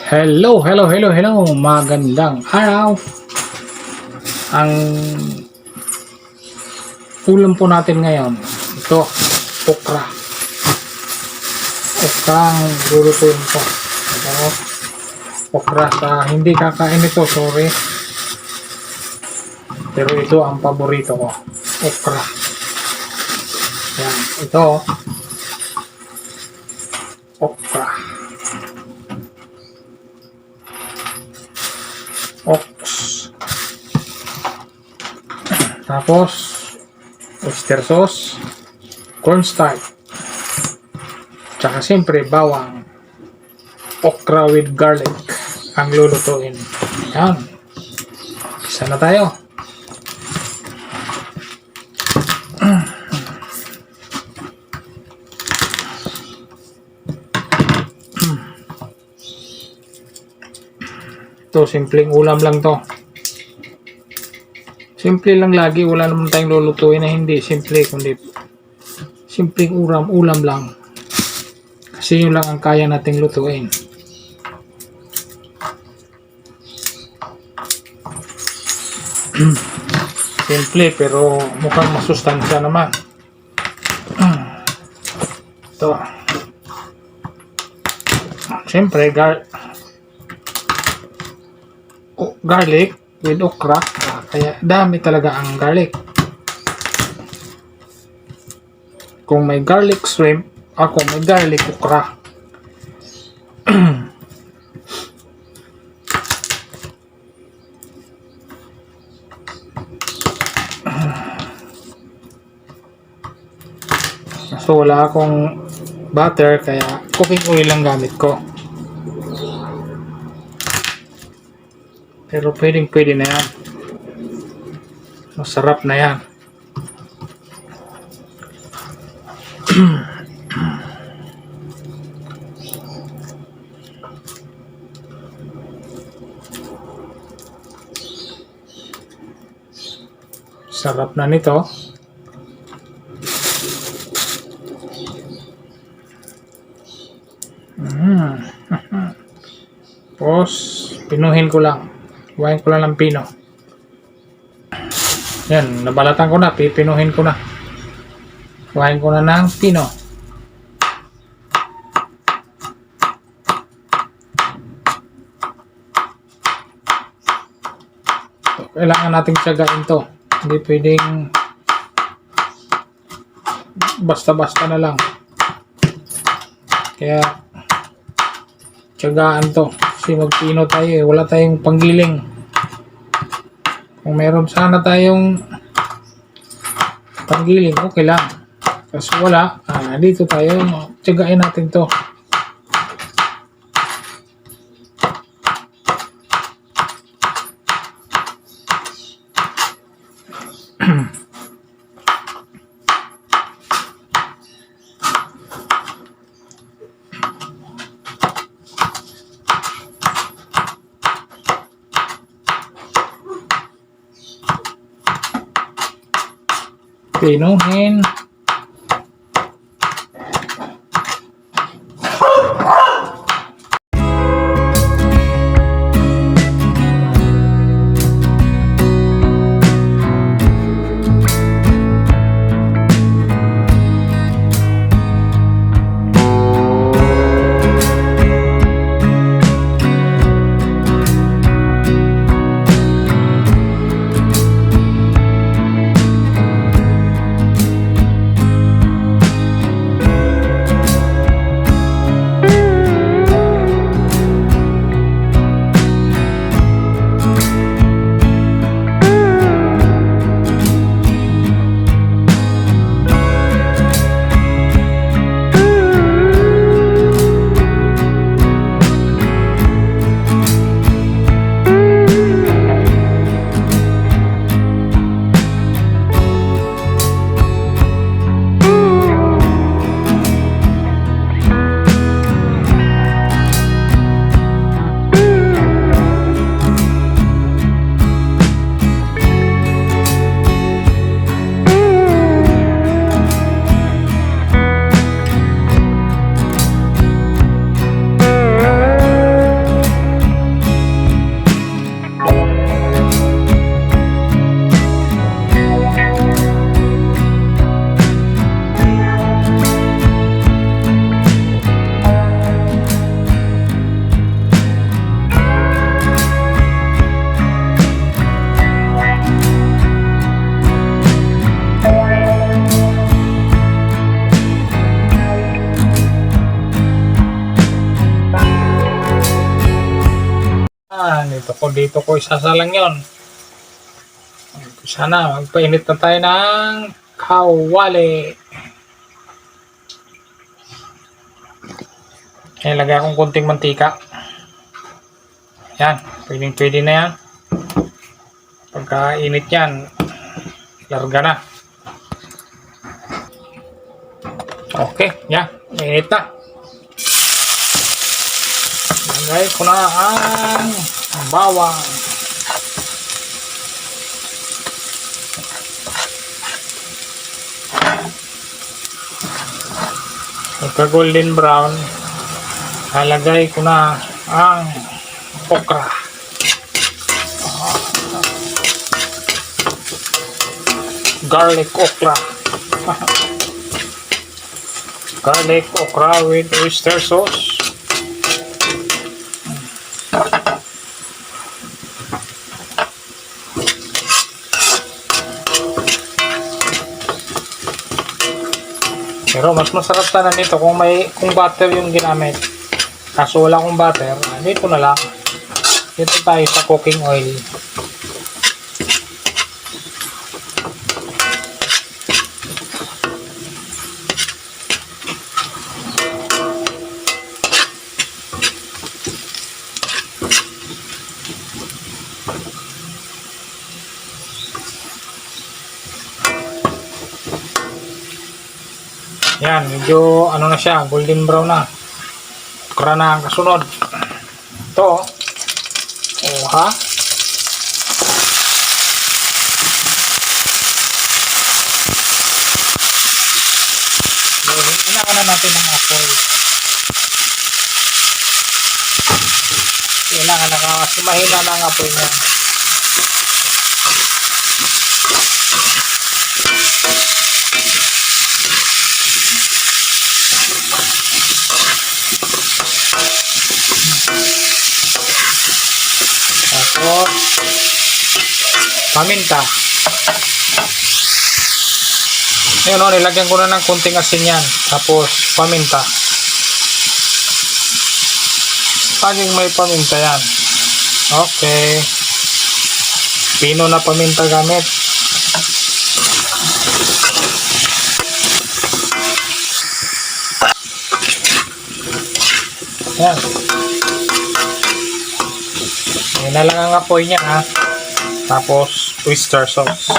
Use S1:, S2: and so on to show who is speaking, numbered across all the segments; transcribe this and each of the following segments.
S1: Hello. Magandang araw. Ang ulam po natin ngayon, ito, okra. Okra ang lulutuin ko. Ito, okra sa hindi kakain ito, sorry. Pero ito ang paborito ko, okra. Yan, ito, okra. Tapos oyster sauce, cornstarch, tsaka siyempre bawang, okra with garlic ang lulutuin. Yan, isa na tayo. Ito, simpleng ulam lang to. Simple lang lagi, wala naman tayong lulutuin na hindi simple, kundi simpleng ulam lang. Kasi yun lang ang kaya nating lutuin. Simple pero mukhang masustansya naman. Ito. Siyempre, garlic with okra. Kaya dami talaga ang garlic. Kung may garlic shrimp, ako may garlic okra. So wala akong butter kaya cooking oil lang gamit ko. Pero pwede na yan. Masarap na yan. Sarap na nito. Tapos pinuhin ko lang. Huwain ko lang ng pino. Yan, nabalatan ko na, pipinuhin ko na. Huwain ko na ng pino. Kailangan nating tiyagain to. Hindi pwedeng basta-basta na lang. Kaya tiyagaan to. Kasi magpino tayo eh. Wala tayong panggiling. Kung meron sana tayong panggiling, okay lang. Kasi wala, dito tayo, tiyagain natin to. Pinuhin. Dito ko isasalang yon. Sana magpainit na tayo ng kawali. Lagay akong konting mantika. Yan, pwede na yan. Pagka init yan, larga na. Okay, yan, init na. Lagay ko na ang bawang. Pagka golden brown, halagay ko na ang okra. Garlic okra. Garlic okra with oyster sauce. Pero mas masarap sana nito kung butter yung ginamit. Kaso wala akong butter, dito na lang. Dito tayo sa cooking oil. Yan, medyo ano na siya, golden brown na. Okra na ang kasunod. Ito, oha. Hinaan na natin ang apoy. Kailangan na kasi mahina na ang apoy niya. Tapos paminta. Ayun o, nilagyan ko na ng kunting asin yan. Tapos paminta. Paging may paminta yan. Okay. Pino na paminta gamit. Yan. Yan na lang ang apoy niya ha. Tapos oyster sauce.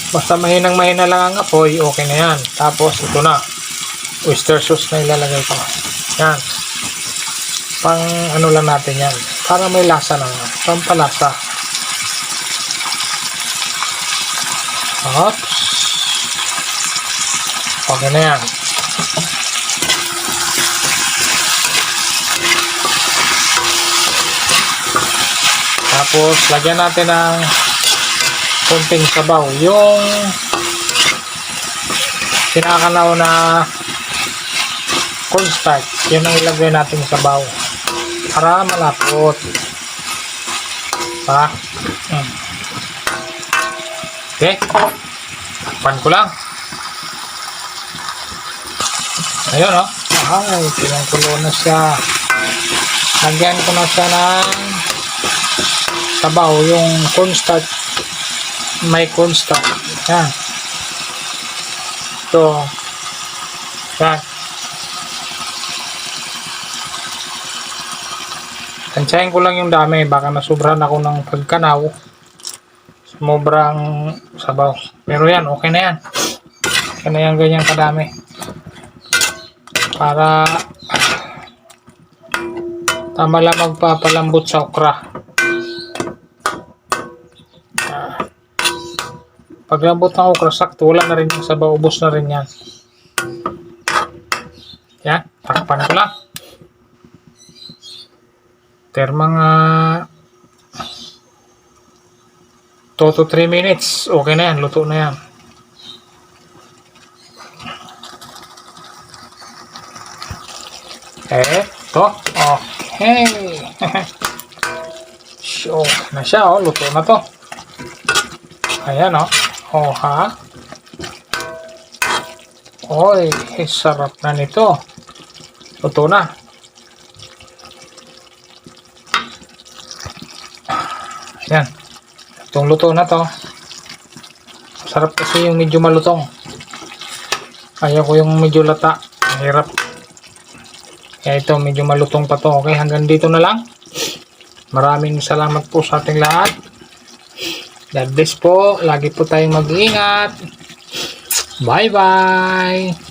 S1: Basta mahina lang ang apoy, okay na yan. Tapos ito na, oyster sauce na ilalagay ko. Yan. Pang ano lang natin yan. Para may lasa na. Pampalasa. Oops. Okay na yan. Tapos lagyan natin ng konting sabaw. Yung kinakanaw na cornstarch, yun ang ilagay natin sa sabaw para malapot. Pa. Okay. Pan ko lang. Ayun o. Ay, pinangkulo na siya. Lagyan ko na siya ng sabaw, yung cornstarch. May cornstarch. Yan. Ito. Yan. Tansyahin ko lang yung dami. Baka nasubrahan ako ng pagkanaw. Sobrang sabaw. Pero yan, okay na yan. Okay na yan, ganyan kadami. Para tama lang magpapalambot sa okra. Paglambot ng okra, sakto, wala na rin yung sabaw, ubos na rin yan. Yan, takpan ko lang. Ter mga 2 to 3 minutes, okay na yan, luto na yan. Ito, okay. So, na siya, luto na to. Ayan, oh ha. Oy, sarap na nito. Luto na. Yan. Itong luto na to. Sarap kasi yung medyo malutong. Ayaw ko yung medyo lata. Hirap. Kaya ito, medyo malutong pa to. Okay, hanggang dito na lang. Maraming salamat po sa ating lahat. God bless po. Lagi po tayong mag-iingat. Bye-bye.